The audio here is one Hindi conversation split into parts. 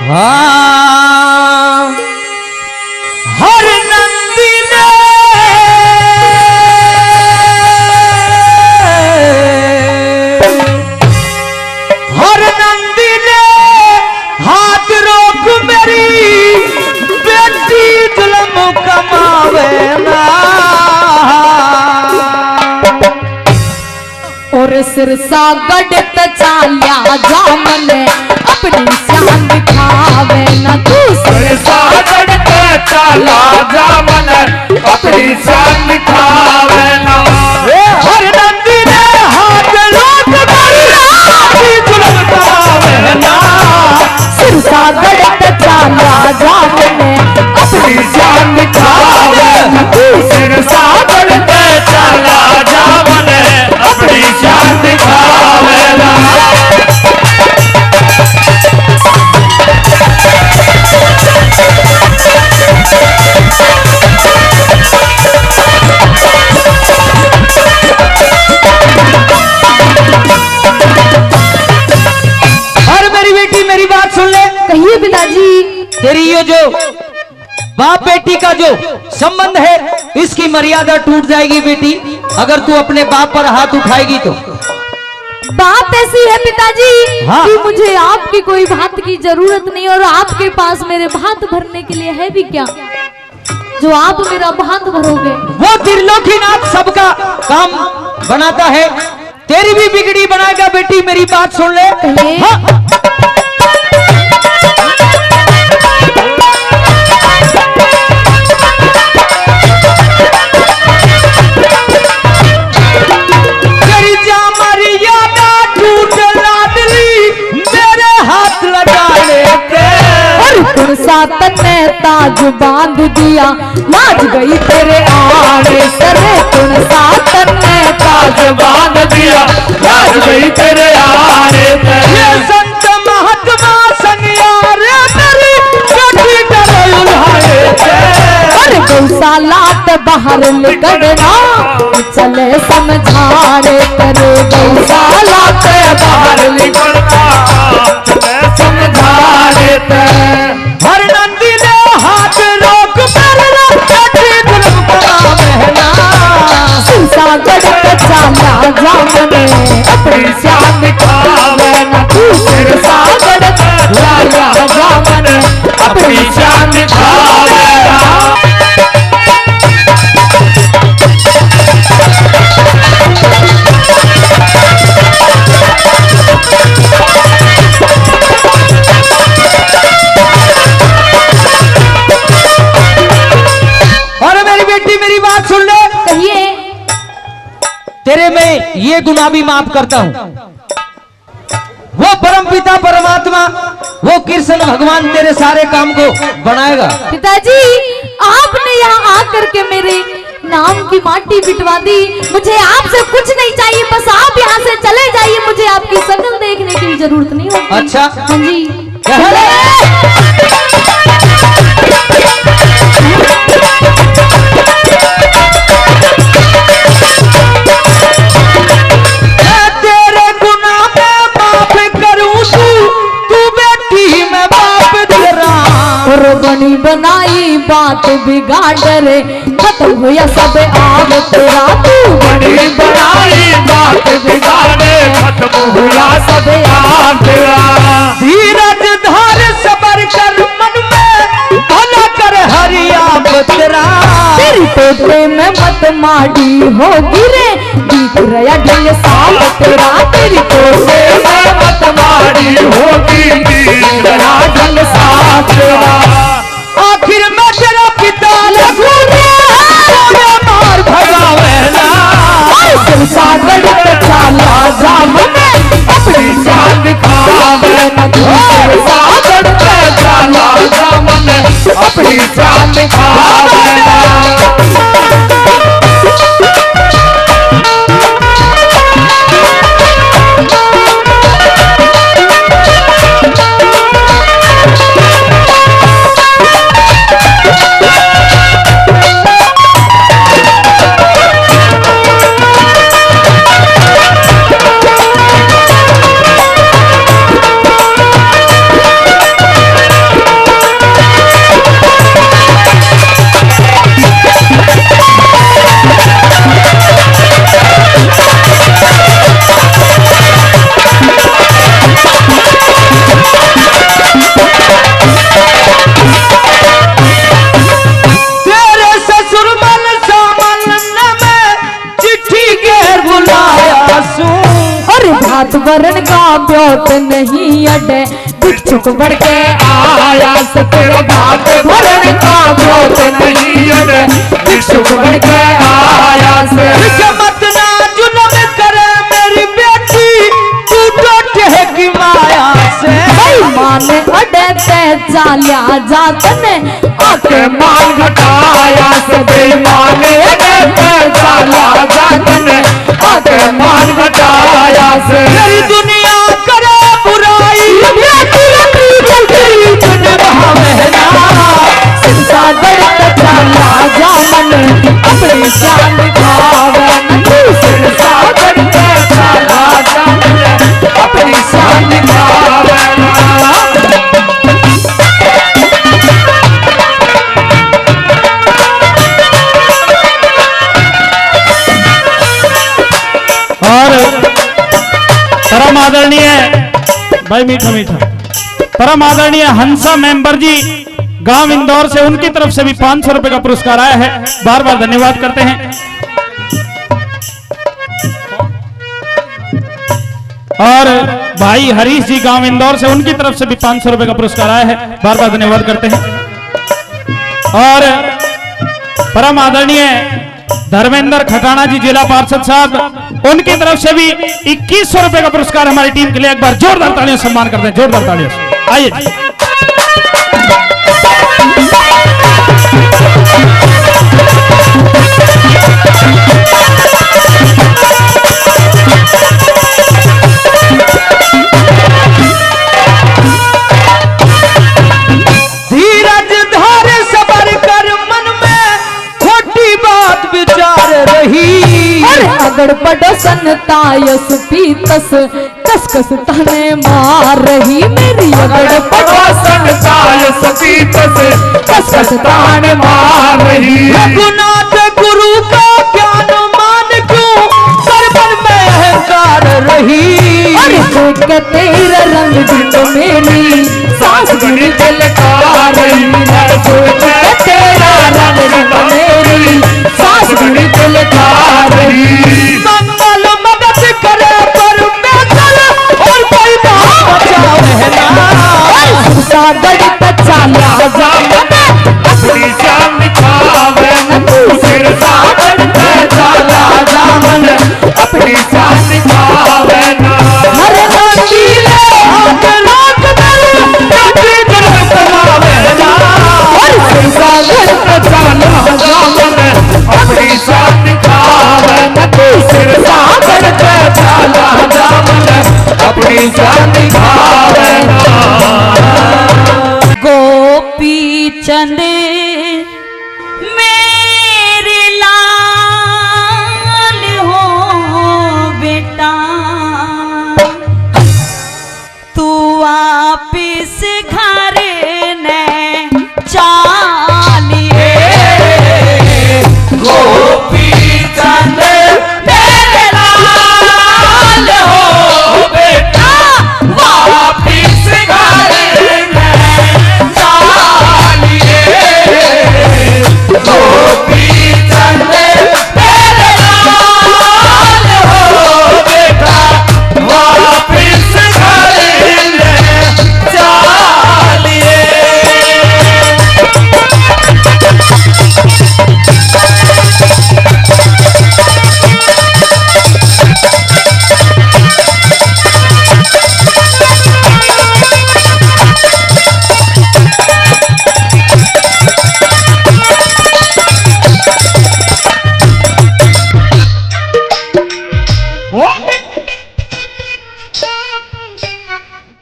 हाँ हर नंदी ने हाथ रोक मेरी बेटी जुल्म कमावे ना और सिरसा गढ़त चाल्या जामन अपनी शान दिखावे न तू सिरसा गढ़त चाला जामन अपनी शान दिखावे ना हर नंदी ने हाथ रोक मेरी जुल्म कमावे ना सिरसा गढ़त चाल्या जामन अपनी शान दिखावे ना तू सिरसा गढ़त चाला जामन अपनी शान दिखावे ना मेरी बात सुन ले। कहिए पिताजी। तेरी ये जो बाप बेटी का जो संबंध है इसकी मर्यादा टूट जाएगी बेटी अगर तू अपने बाप पर हाथ उठाएगी तो। बात ऐसी है पिताजी हाँ। कि मुझे आपकी कोई बात की जरूरत नहीं और आपके पास मेरे भात भरने के लिए है भी क्या जो आप मेरा भात भरोगे। वो त्रिलोकीनाथ सबका काम बनाता है तेरी भी बिगड़ी बनाएगा बेटी मेरी बात सुन ले। हाँ। तन्ने ताज बांध दिया नाच गई तेरे आड़े सरे तुन सा तन्ने ताज बांध दिया नाच गई तेरे आड़े ये संत महात्मा संयारे मेरी बेटी डरे उल्हाए अरे गौशालात बाहर निकलना चले समझाने तेरे गौशालात बाहर निकलना समझाने हर नंदी ने हाथ रोक मेरा बेटी जुल्म करावे ना सिरसा गढ़त चाल्या जामन अपनी शान दिखावे ना तू सिरसा गढ़त चाल्या जामन अपनी शान दिखावे ना तेरे में ये गुनाह भी माफ करता हूं। वो परम पिता परमात्मा वो कृष्ण भगवान तेरे सारे काम को बनाएगा। पिताजी आपने यहाँ आकर के मेरे नाम की माटी बिटवा दी मुझे आपसे कुछ नहीं चाहिए बस आप यहाँ से चले जाइए मुझे आपकी शक्ल देखने की जरूरत नहीं होगी। अच्छा हाँ जी बनी बनाई बात बिगाड़ रे खत्म हुआ सब आग तेरा तू बनी बनाई बात बिगाड़े खत्म हुआ सब आग तेरा धीरज धार सबर कर मन में भला कर हरिया बतरा तेरी तोते में मत माड़ी हो गिरे दिख रहा ढंग साल तेरा तेरी तोते में मत माड़ी होगी दिख रहा ढंग साल तेरा आखिर में तेरा पिता मार भगावे ना सिरसा गढ़त चाल्या जामन अपनी शान दिखावे ना तू सिरसा गढ़त चाल्या जामन अपनी शान दिखावे जोत नहीं अडे भिक्षुक बढ़ के आया से तेरे घाट भरने का जोत नहीं अड़े भिक्षुक बढ़ के आया से मत ना जुल्म करे मेरी बेटी तू तो की माया से माने अडे ते चाल्या जातने आके मान घटाया से बेईमाने अड़े चाला जातने आके मान घटाया से मेरी दुनिया करे बुराई सागर चाला जामन अपनी शान दिखावे सागर चाला जामन अपनी शान दिखावे और परम आदरणीय भाई मीठा मीठा परम आदरणीय हंसा मेंबर जी गांव इंदौर से, उनकी तरफ से भी 500 रुपए का पुरस्कार आया है। बार बार धन्यवाद करते हैं। और भाई हरीश जी गांव इंदौर से, उनकी तरफ से भी 500 रुपए का पुरस्कार आया है। बार बार धन्यवाद करते हैं। और परम आदरणीय धर्मेंद्र खटाना जी जिला पार्षद साहब, उनकी तरफ से भी 2100 रुपए का पुरस्कार हमारी टीम के लिए। एक बार जोरदार तालियों से सम्मान करते हैं, जोरदार तालियों से। आइए जी। धीरज धारे सबर कर मन में खोटी बात विचार रही अगर पड़ोसन तायस पीतस कसकस तने मार रही मेरी अगर पड़ोसन तायस पीतस कसकस ताने मार रही रघुनाथ गुरु का ज्ञान मान क्यों सरबन में अहंकार रही देख के तेरा रंग जिंदो मेरी सांस गिरी दिल का रही तेरा रंग जिंदो मेरी सांस गिरी दिल का रही मंगल मदद करे पर मैं चल और कोई बात बचावे ना सागर चाला जामन अपनी शान दिखावे सिर सागर चाला जामन अपनी शान दिखावे ना हर नाचीले नाक में काटी दिल कमावे ना सागर चाला जामन अपनी शान दिखावे सिर सागर चाला जामन अपनी शान दिखावे गोपी चंद मेरे लाल हो बेटा तू वापिस घर ने चालिए गोपी चंद मेरे लाल हो बेटा वापिस घर में चालिए गोपी चंद मेरे लाल हो बेटा वापिस घर में चालिए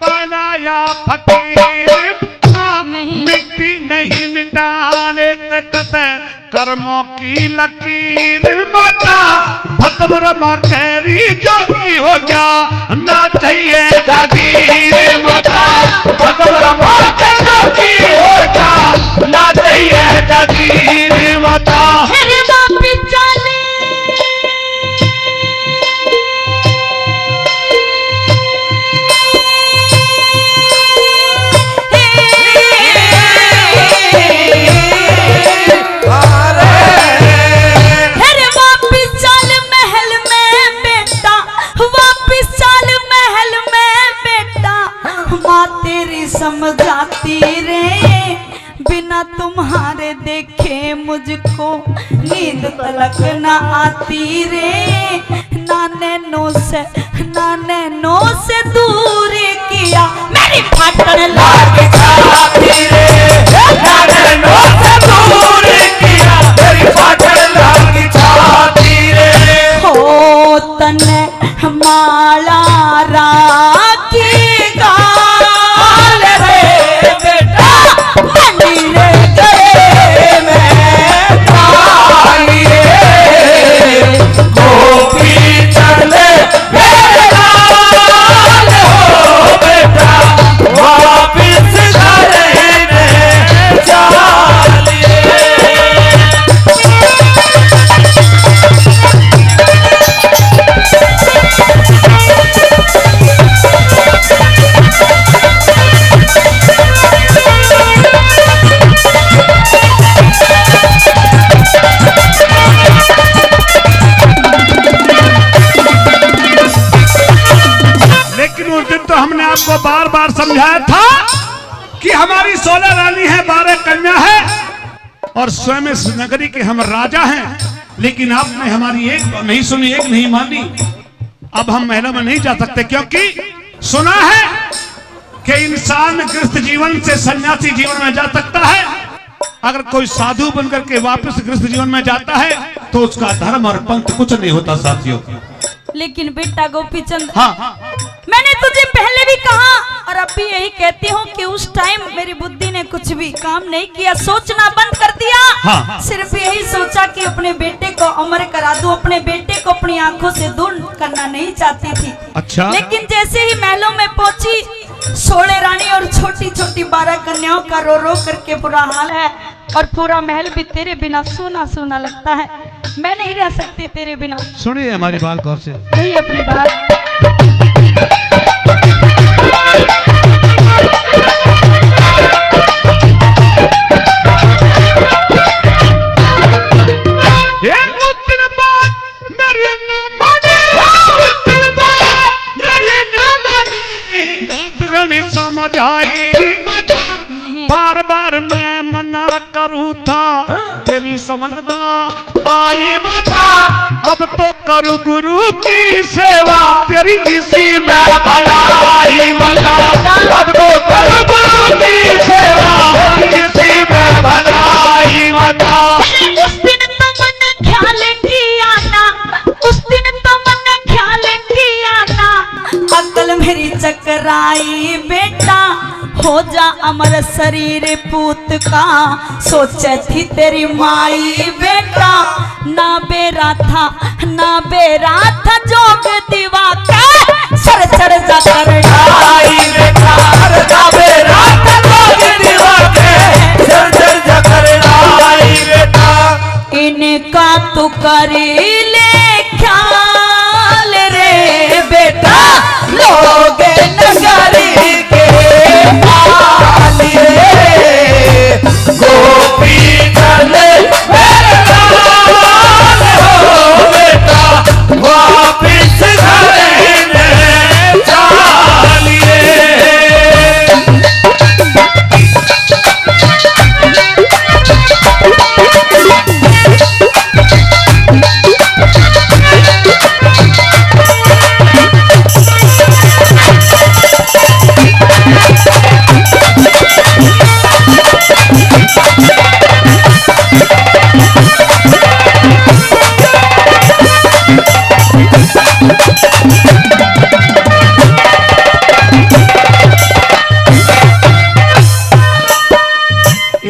बनाया फकीर मिट्टी नहीं मिटाने सकते कर्मों की लकीर माता भगवरमा खैरी जो भी हो गया ना चाहिए जागीर माता भगवरमा जो भी हो गया ना चाहिए जागीर माता महल में बेटा जाती रे, बिना तुम्हारे देखे मुझको नींद तलक न आती रे। नाने से दूर किया मेरी फाटन लाग जाती रे, नाने से दूर किया मेरी फाटन लाग जाती रे। हो तने माला राखी गाल रे बेटा, मंडी रे गए में काली रे, गोपी चले मेरे लाल हो बेटा, वापिस घर में चलिए। लेकिन उस दिन तो हमने आपको बार बार समझाया था कि हमारी 16 रानी है, 12 कन्या है और स्वयं इस नगरी के हम राजा हैं, लेकिन आपने हमारी एक नहीं सुनी, एक नहीं मानी। अब हम महलों में नहीं जा सकते, क्योंकि सुना है कि इंसान गृहस्थ जीवन से सन्यासी जीवन में जा सकता है। अगर कोई साधु बनकर के वापस गृहस्थ जीवन में जाता है तो उसका धर्म और पंथ कुछ नहीं होता साथियों। लेकिन बेटा गोपीचंद, हाँ, मैंने तुझे पहले भी कहा और अब भी यही कहती हूँ कि उस टाइम मेरी बुद्धि ने कुछ भी काम नहीं किया, सोचना बंद कर दिया। हाँ। सिर्फ यही सोचा कि अपने बेटे को अमर करा दूं, अपने बेटे को अपनी आंखों से दूर करना नहीं चाहती थी। अच्छा। लेकिन जैसे ही महलों में पहुंची, 16 रानी और छोटी छोटी 12 कन्याओं का रो रो करके बुरा हाल है और पूरा महल भी तेरे बिना सूना सूना लगता है। मैं नहीं रह सकती तेरे बिना। सुनिए हमारी बात गौर से। नहीं अपनी बात। समझ आई बार बार मैं मना करूँ था, तेरी समझना आई बता। अब तो करूँ गुरु की सेवा, तेरी किसी में भलाई बता। अब तो करूँ गुरु की सेवा, किसी में भलाई बता। उस दिन तो मन ख्याल किया ना, उस दिन तो मन ख्याल किया ना, अकल मेरी चकराई बेटा, हो जा अमर शरीर पूत का, सोचे थी तेरी माई बेटा। ना बेरा था जोग दीवा का, सर चढ़ जा कर आई बेटा, ना बेरा था जोग दीवा के, सर चढ़ जा कर आई बेटा। इनका तू करी ले ख्याल रे बेटा, लोग नगरी के गोपी चले मेरे लाल हो बेटा, वापिस घर में चलिए।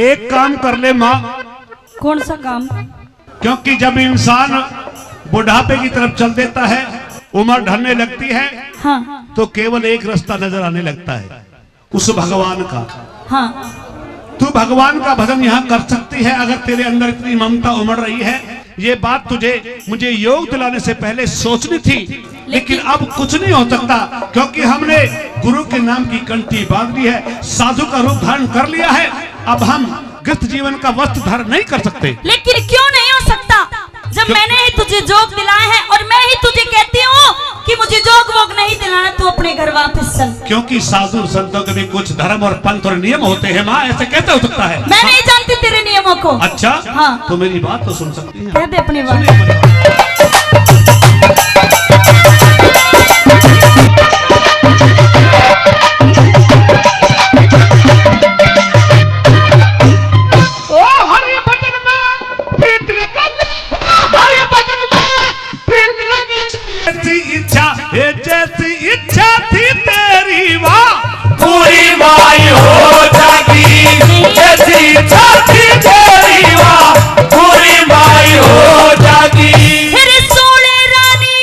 एक काम कर ले माँ। कौन सा काम? क्योंकि जब इंसान बुढ़ापे की तरफ चल देता है, उम्र ढलने लगती है, हाँ तो केवल एक रास्ता नजर आने लगता है, उस भगवान का। हाँ। तू भगवान का भजन यहाँ कर सकती है अगर तेरे अंदर इतनी ममता उमड़ रही है। ये बात तुझे मुझे योग दिलाने से पहले सोचनी थी, लेकिन अब कुछ नहीं हो सकता, क्योंकि हमने गुरु के नाम की कंठी बांध ली है, साधु का रूप धारण कर लिया है। अब हम गृहस्थ जीवन का वस्त्र धारण नहीं कर सकते। लेकिन क्यों नहीं हो सकता, जब मैंने ही तुझे जोग दिलाया है और मैं ही तुझे कहती हूँ कि मुझे जोग वोग नहीं दिलाना, तू अपने घर वापस चल। क्योंकि साधु संतों के भी कुछ धर्म और पंथ और नियम होते हैं माँ, ऐसे कैसे हो सकता है? मैं नहीं जानती तेरे नियमों को। अच्छा हाँ। तो मेरी बात तो सुन सकती हैं। कह दे अपनी बात। सुनिए मेरी बात। जैसी इच्छा थी तेरी वाह पूरी माई हो जागी, जैसी इच्छा थी तेरी वाह पूरी माई हो जागी। फिर सोने रानी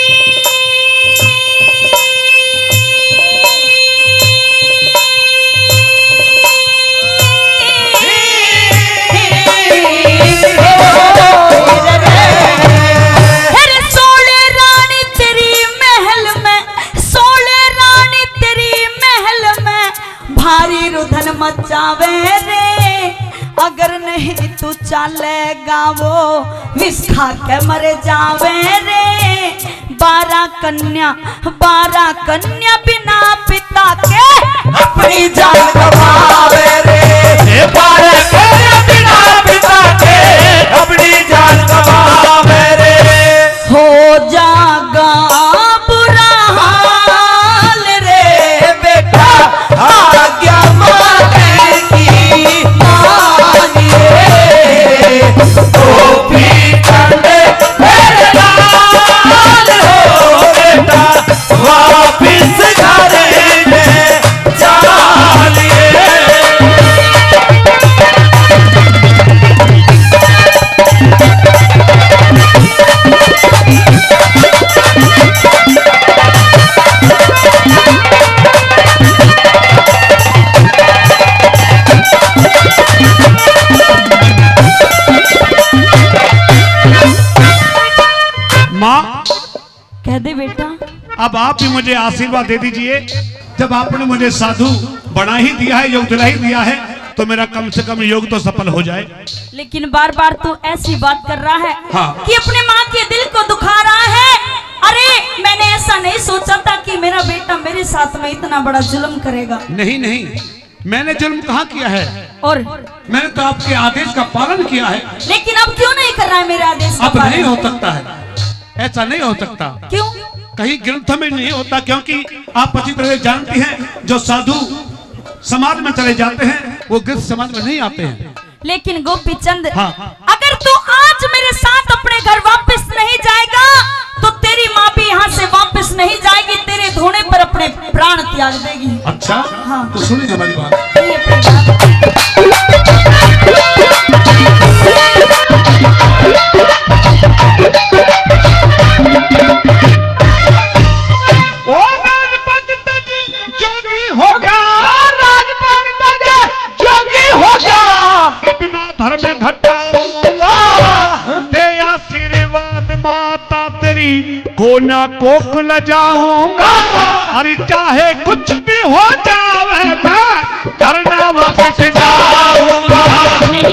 भारी रुधन मचावे रे, अगर नहीं तू चलेगा वो विष खा के मर जावे रे। 12 कन्या बिना पिता के अपनी जान गवावे रे, 12 कन्या बिना पिता के अपनी जान गवावे रे। हो जागा बुरा हाल रे बेटा, आज्ञा माने की मानिए, गोपी चंदे मेरे लाल हो बेटा, वापिस घर में जानिए। माँ कह दे बेटा। अब आप भी मुझे आशीर्वाद दे दीजिए। जब आपने मुझे साधु बना ही दिया है, योग दिला ही दिया है, तो मेरा कम से कम योग तो सफल हो जाए। लेकिन बार बार तू ऐसी बात कर रहा है हाँ। कि अपने माँ के दिल को दुखा रहा है। अरे मैंने ऐसा नहीं सोचा था कि मेरा बेटा मेरे साथ में इतना बड़ा जुल्म करेगा। नहीं नहीं, मैंने जुल्म कहाँ किया है? और मैंने तो आपके आदेश का पालन किया है। लेकिन अब क्यों नहीं कर रहा है मेरे आदेश का अब नहीं पालन? हो सकता है, ऐसा नहीं हो सकता। क्यों? कहीं ग्रंथों में नहीं होता, क्योंकि आप अच्छी तरह जानती हैं जो साधु समाज में चले जाते हैं वो गृह समाज में नहीं आते हैं। लेकिन गोपीचंद, हाँ। अगर तू आज मेरे साथ अपने घर वापस नहीं जाएगा तो तेरी माँ भी यहाँ से वापस नहीं जाएगी, तेरे धोने पर अपने प्राण त्याग देगी। अच्छा हाँ। तो सुनिए हमारी बात। ये अपनी बात। ओ राजपद तज जोगी होगा, राजपद तज जोगी होगा, बिना धर्म घटाऊंगा, दे आशीर्वाद माता तेरी को ना कोख ल जाऊंगा। अरे चाहे कुछ भी हो जावे मैं करना वापस जाऊंगा,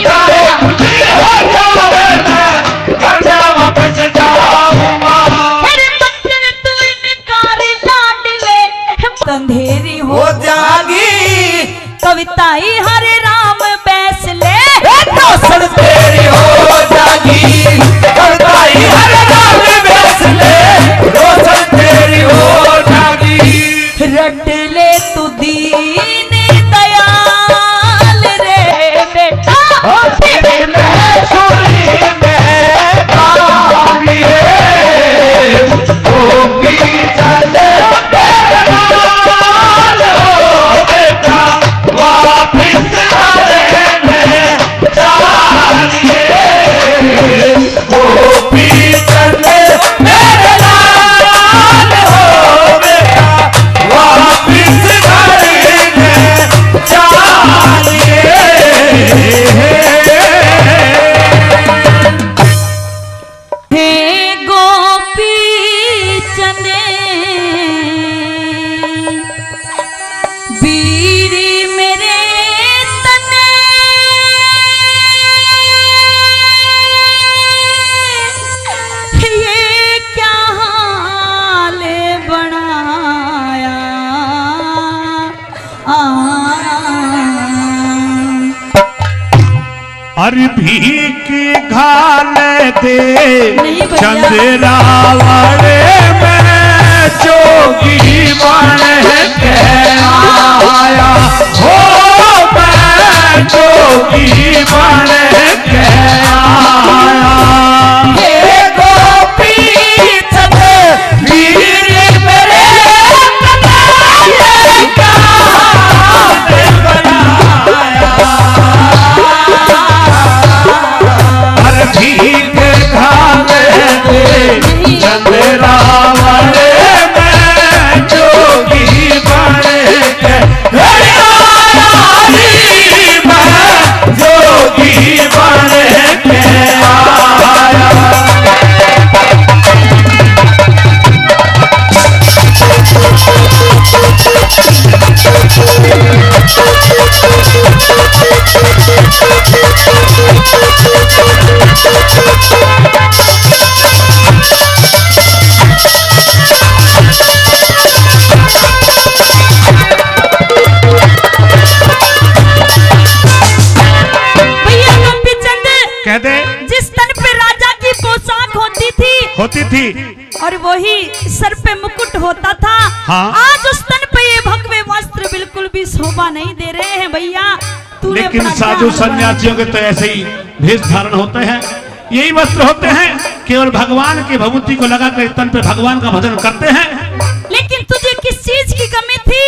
चाहे कुछ भी हो जावे मैं करना वापस जाऊंगा। अंधेरी हो हो जागी, कविताई हरे राम बैसले, रोशन तेरी हो जागी, कविताई हर राम बैसले, रोशन तेरी हो जागी। रट ले तू दीन दयाल रे बेटा, तेरे में सोनी में काली है, गोपी चले तेरे लाल हो बेटा, वापिस घर में जानिए, गोपी अरे भीख घाल दे नहीं भैया। चंद्रावड़े में जोगी बन के आया हो, मैं जोगी बन के आया। हे गोपी चंद वीर मेरे कन्हैया का हर भीख घाल दे चंद्रावड़े में जोगी बन के मैं जोगी बन के आया। भैया गोपी चंद, कह दे जिस तन पे राजा की पोशाक होती थी और वही सर पे मुकुट होता था, हाँ। आज उस तन पे ये भगवे वस्त्र बिल्कुल भी शोभा नहीं दे रहे हैं भैया। तूने लेकिन अपना साधु क्या सन्यासियों के तो ऐसे ही भेष धारण होते हैं, यही वस्त्र होते हैं, केवल भगवान की भभूति को लगाकर तन पे भगवान का भजन करते हैं। लेकिन तुझे किस चीज की कमी थी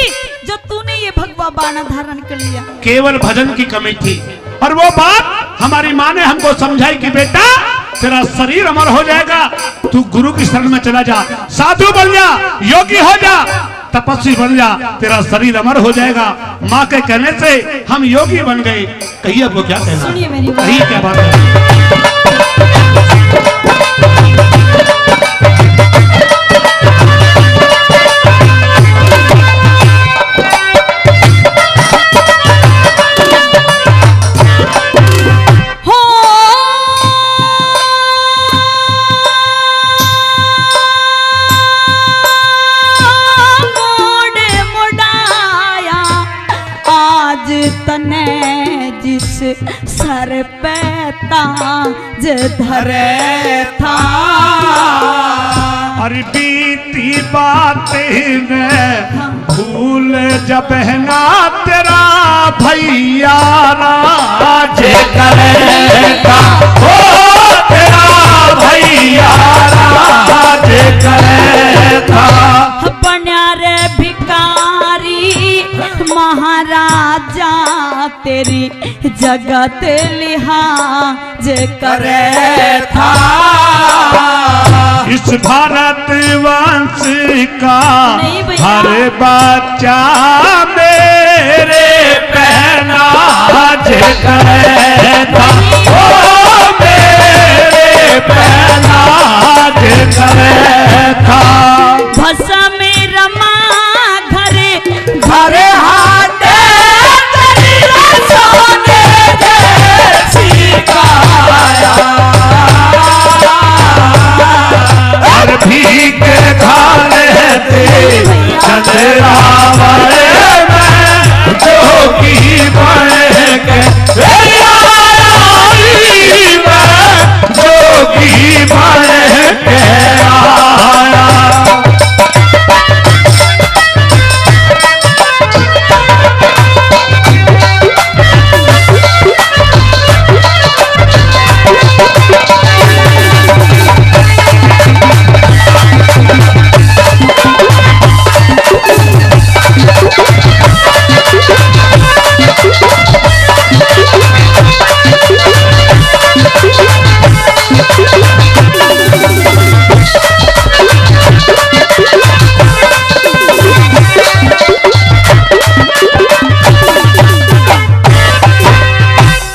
जो तूने ये भगवा बाना धारण कर लिया? केवल भजन की कमी थी, और वो बात हमारी माँ ने हमको समझाई कि बेटा तेरा शरीर अमर हो जाएगा, तू गुरु की शरण में चला जा, साधु बन जा, योगी हो जा, तपस्वी बन जा, तेरा शरीर अमर हो जाएगा। माँ के कहने से हम योगी बन गए। कहिए आपको क्या कहना? सुनिए मेरी बात। कहिए क्या बात है? हो मोड़ मुड़ाया आज तने जिस सर पे ताज धरे था। अरे बीती बातें में भूल जब है ना तेरा भैया राज करेगा, हो तेरा भैया राज करेगा। बन्या रे भिकारी महाराजा तेरी जगत लिहाज करे था। इस भारत वंश का नहीं भैया। हर बच्चा मेरे पहनाज करता, ओ मेरे पहनाज करता। भसा में रमा घरे घरे हाथे तेरी सोने जैसी काया। हर भीख घाल दे चंद्रावड़े में जोगी बन के जोगी बन के आया।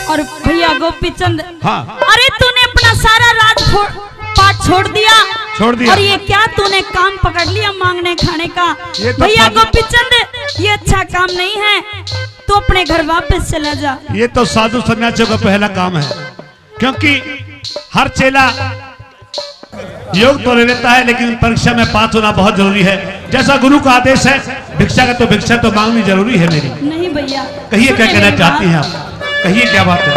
और भैया गोपी चंद, हाँ। अरे तूने अपना सारा पाठ छोड़ दिया छोड़ दिया। और ये क्या तूने काम पकड़ लिया मांगने खाने का? ये तो भैया सब- गोपी चंद, ये अच्छा काम नहीं है, तू अपने घर वापस चला जा। ये तो साधु सन्यासियों का पहला काम है, क्योंकि हर चेला योग तो ले लेता है, लेकिन परीक्षा में पास होना बहुत जरूरी है। जैसा गुरु का आदेश है, भिक्षा का तो भिक्षा तो मांगनी जरूरी है मेरी। नहीं भैया, कहिए क्या सुनिए कहना मेरी चाहती बात। हैं आप? कहिए क्या बात है?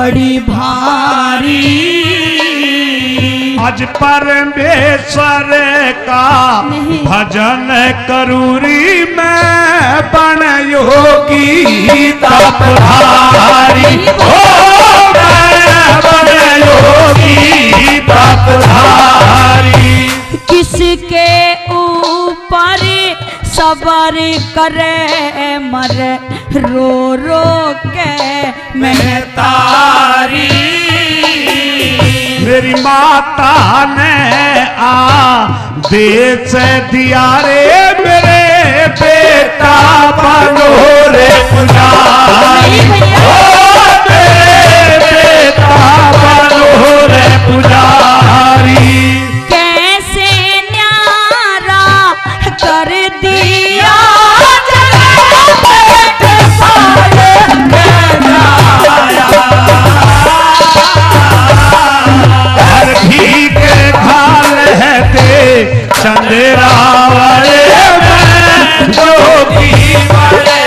बड़ी भारी। आज परमेश्वर का भजन करूरी मैं बन योगी तपधारी। ओ मैं बन योगी तपधारी। किसके ऊपर सबर करे मर रो रो के मैं तारी। मेरी माता ने आदेश दिया रे मेरे बेटा बनो रे पुजारी। ओ मेरे बेटा बनो रे पुजारी। कैसे न्यारा कर दिया हर भी के खाल है दे चंदेरा वाले मैं जोगी वाले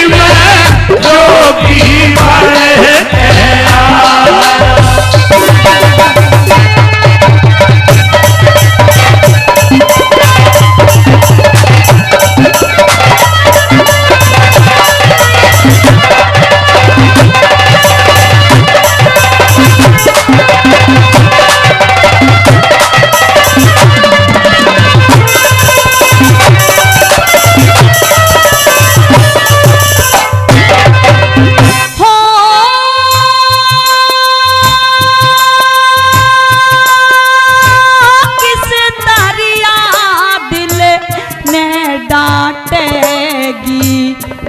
मैं जोगी वाले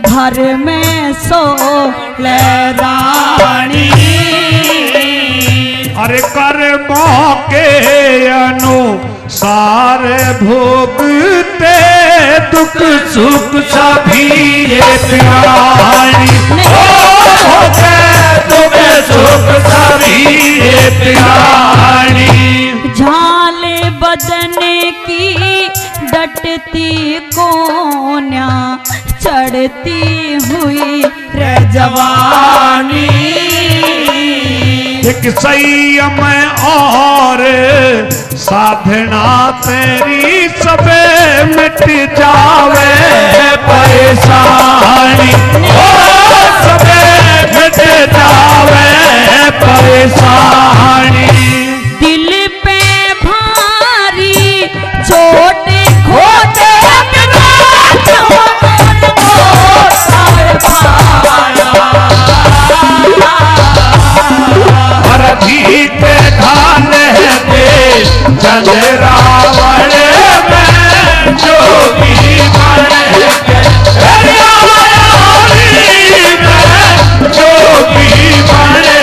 घर में सो ले रानी। अरे कर्मों के अनुसार भोगते दुख सुख सभी ये प्यारी। दुख सुख सभी ये प्यारी। झाले बदन की डटती कोन्या चढ़ती हुई रे जवानी। एक संयम और साधना तेरी सबे मिट जावे परेशानी। सबे मिट जावे परेशानी। दिल पे भारी छोटे खोटे के धान है दे चंद्रा वाले मैं जोगी वाले मैं जोगी वाले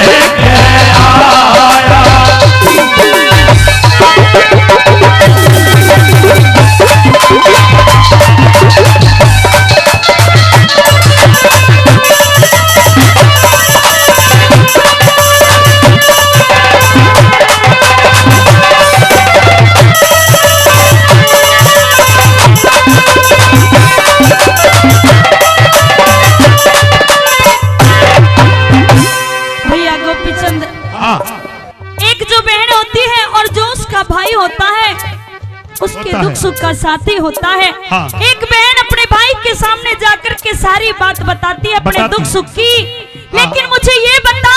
आया। एक जो बहन होती है और जो उसका भाई होता है उसके दुख सुख का साथी होता है। हाँ। एक बहन अपने भाई के सामने जाकर के सारी बात बताती है अपने दुख सुख की। लेकिन मुझे ये बता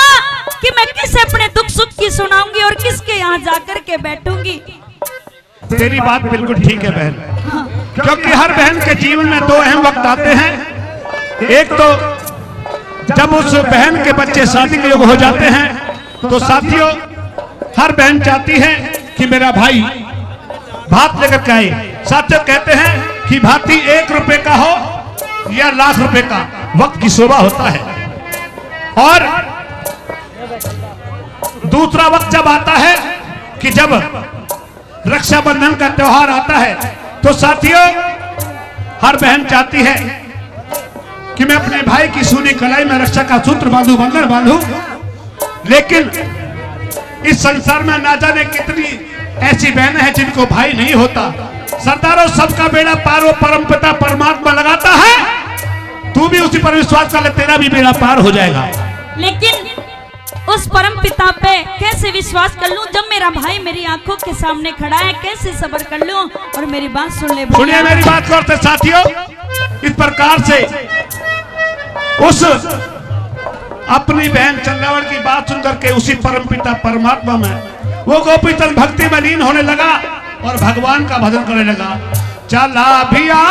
कि मैं किसे अपने दुख सुख की सुनाऊंगी और किसके यहाँ जाकर के बैठूंगी। तेरी बात बिल्कुल ठीक है बहन, क्योंकि हर बहन के जीवन में दो अहम वक्त आते हैं। एक तो जब उस बहन के बच्चे शादी के योग हो जाते हैं तो साथियों हर बहन चाहती है कि मेरा भाई भात लेकर के आए। साथियों कहते हैं कि भाती 1 रुपए का हो या लाख रुपए का, वक्त की शोभा होता है। और दूसरा वक्त जब आता है कि जब रक्षाबंधन का त्योहार आता है तो साथियों हर बहन चाहती है कि मैं अपने भाई की सूनी कलाई में रक्षा का सूत्र बांधू, बंधन बांधू। लेकिन इस संसार में ना जाने कितनी ऐसी बहनें हैं जिनको भाई नहीं होता। सरदारों, सबका बेड़ा पार वो परमपिता परमात्मा लगाता है। तू भी उसी पर विश्वास कर ले, तेरा भी बेड़ा पार हो जाएगा। लेकिन उस परम पिता पे कैसे विश्वास कर लूं जब मेरा भाई मेरी आंखों के सामने खड़ा है? कैसे सब्र कर लूं? और मेरी बात सुन ले भैया। सुनिए मेरी बात करते साथियों, इस प्रकार से उस अपनी बहन चंद्रावण की बात सुनकर के उसी परमपिता परमात्मा में वो गोपीचंद भक्ति में लीन होने लगा और भगवान का भजन करने लगा। चला भिया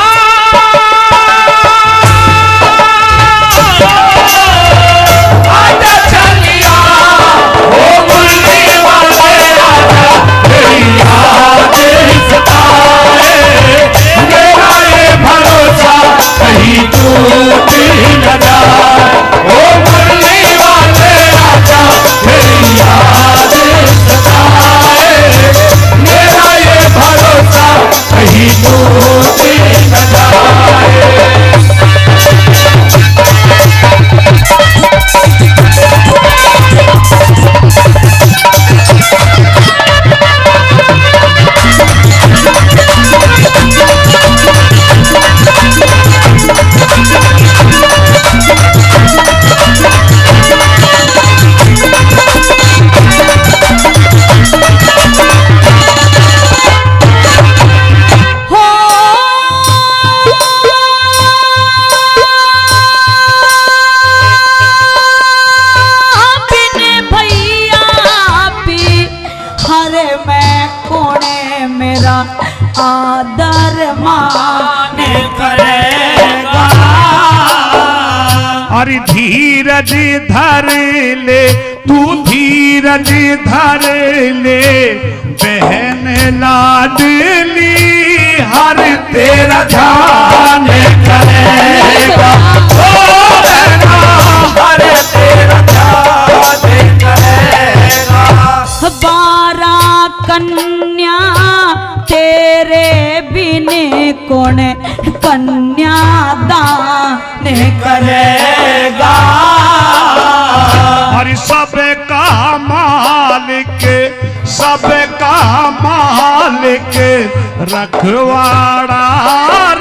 आदर मान करेगा। अरे धीरज धर ले तू, धीरज धर ले बहन लाडली, हर तेरा ध्यान करेगा। हर तेरा ध्यान करेगा। 12 कन्या तेरे बिने कौन कन्यादान करेगा। और सबका मालिक, सबका मालिक रखवाड़ा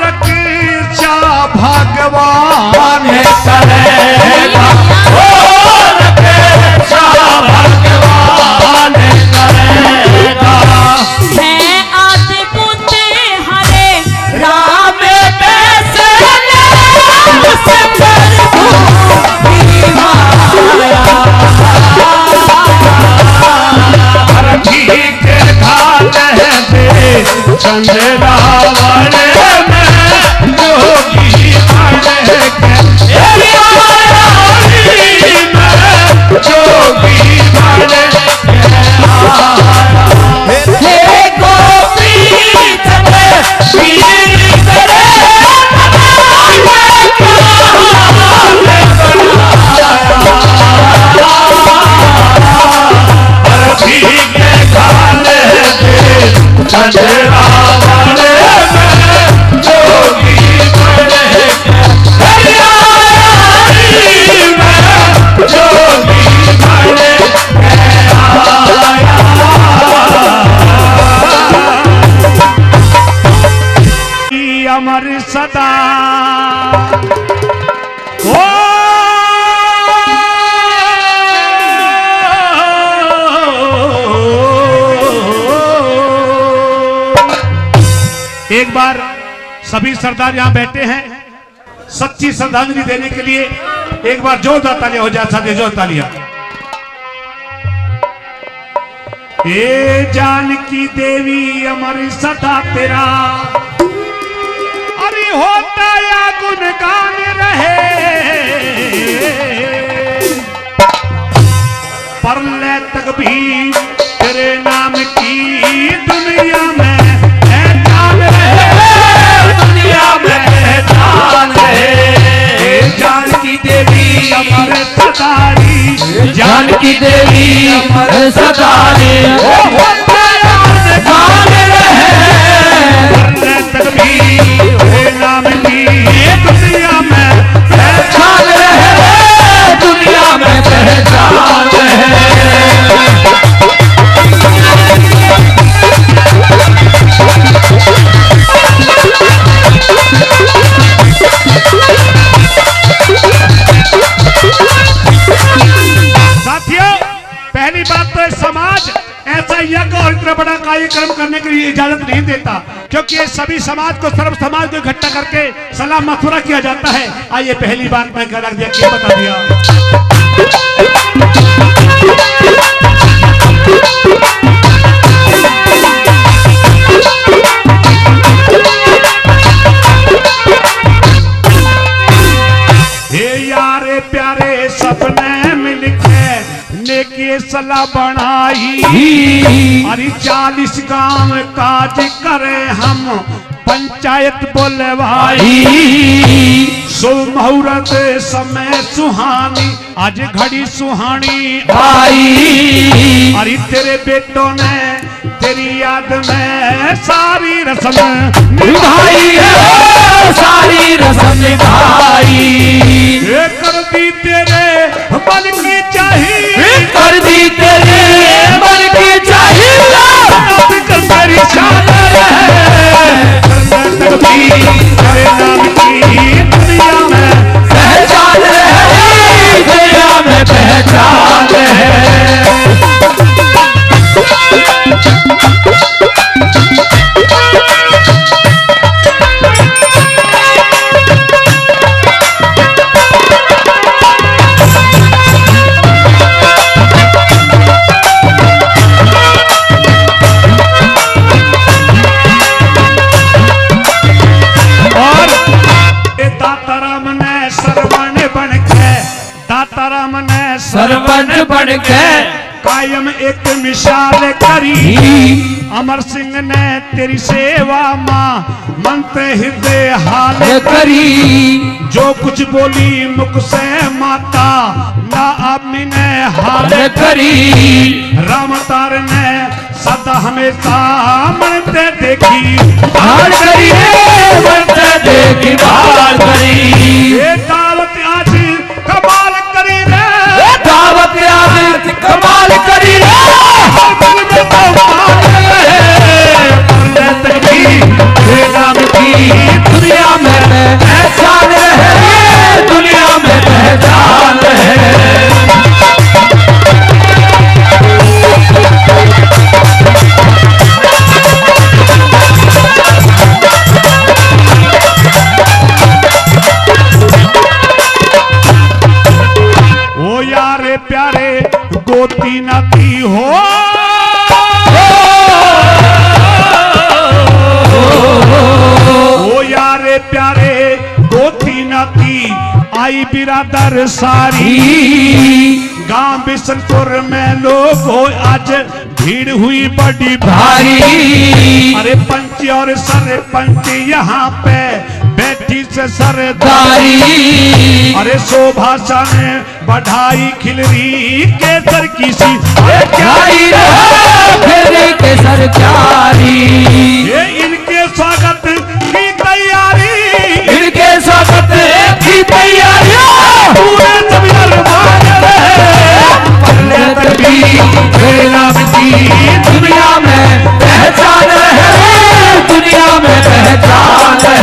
रक्षा भगवान करेगा। रक्षा भगवान करेगा। राम पैसे चंद्रावण में जोगी जोगी अमर सदा ओ एक बार सभी सरदार यहां बैठे हैं सच्ची श्रद्धांजलि देने के लिए। एक बार जोरदार तालियां हो जाए, साथ जोर तालियां। ए जानकी देवी अमर सदा तेरा, अरे होता या गुणगान रहे, परलय तक भी तेरे नाम की दुनिया में एहसान रहे, दुनिया में एहसान रहे। जानकी देवी अमर सदारी, जानकी देवी अमर सदारी, होता या गुणगान रहे, परलय तक भी तेरे नाम की दुनिया में पहचान रहे, दुनिया में पहचान रहे। बात तो समाज ऐसा यज्ञ और इतना बड़ा कार्यक्रम करने के लिए इजाजत नहीं देता, क्योंकि ये सभी समाज को, सर्व समाज को इकट्ठा करके सलाह मशवरा किया जाता है। आइए पहली बात मैं कह दिया, क्या बता दिया। हे यारे प्यारे सबने मिलके नेकी सलाह बनाई, अरे 40 गांव काज करे हम पंचायत बोलवाई। शुभ मुहूर्त समय सुहानी, आज घड़ी सुहानी आई। अरे तेरे बेटों ने तेरी याद में सारी रस्म निभाई है, सारी रस्म निभाई। कर दी तेरे मन की चाहिए, कर दी तेरे मन की चाहिए। तेरी शान तेरे नाम की दुनिया में पहचान है, दुनिया में पहचान है। सरपंच बन के कायम एक मिसाल करी। अमर सिंह ने तेरी सेवा मां मनते हृदय हाल करी। जो कुछ बोली मुख से माता ना आदमी ने हाल करी। राम तार ने सदा हमेशा मनते देखी बाहर करी, मनते देखी बाहर करी। ये दावत आज कमाल करी रे, दावत आज कमाल करी रे। दुनिया में पहचान है, दुनिया में पहचान है। ओ यारे प्यारे गोती नाती हो, ओ यारे प्यारे गोती नाती आई बिरादर सारी। गांव बिशनपुर में लोग हो आज भीड़ हुई बड़ी भारी। अरे पंच और सरपंच यहाँ पे बैठी से सरदारी। अरे शोभा ने बढ़ाई खिलरी केसर की सी केसर क्यारी। ये इनके स्वागत की तैयारी, इनके स्वागत की तैयारी। पूरे सभी दुनिया में पहचान है, दुनिया में पहचान है।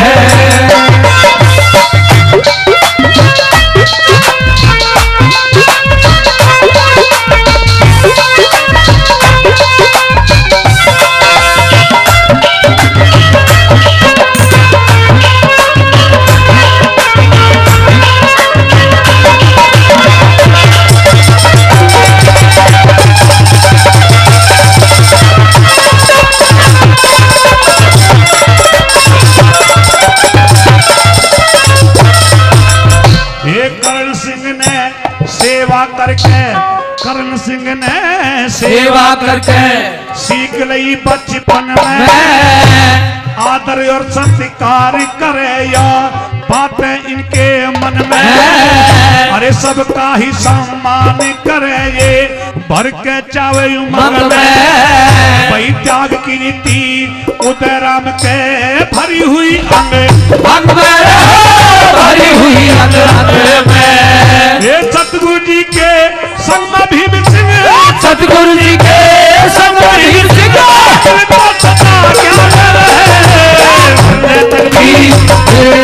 करण सिंह ने सेवा करके सीख लई बचपन में आदर और सत्कार करे या बातें इनके मन में। अरे सबका ही सम्मान करे ये भर के चावे उमंग में। वही त्याग की नीति उदय राम के भरी हुई अंग भरी हुई अंग में। ये सतगुरु जी के संग में भीम सिंह, सतगुरु जी के संग भीम सिंह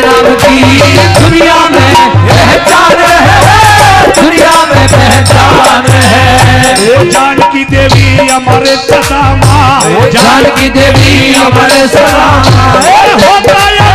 राम की दुनिया में पहचान है, दुनिया में पहचान है। जानकी सदा माँ, जानकी देवी अमर सदा होता है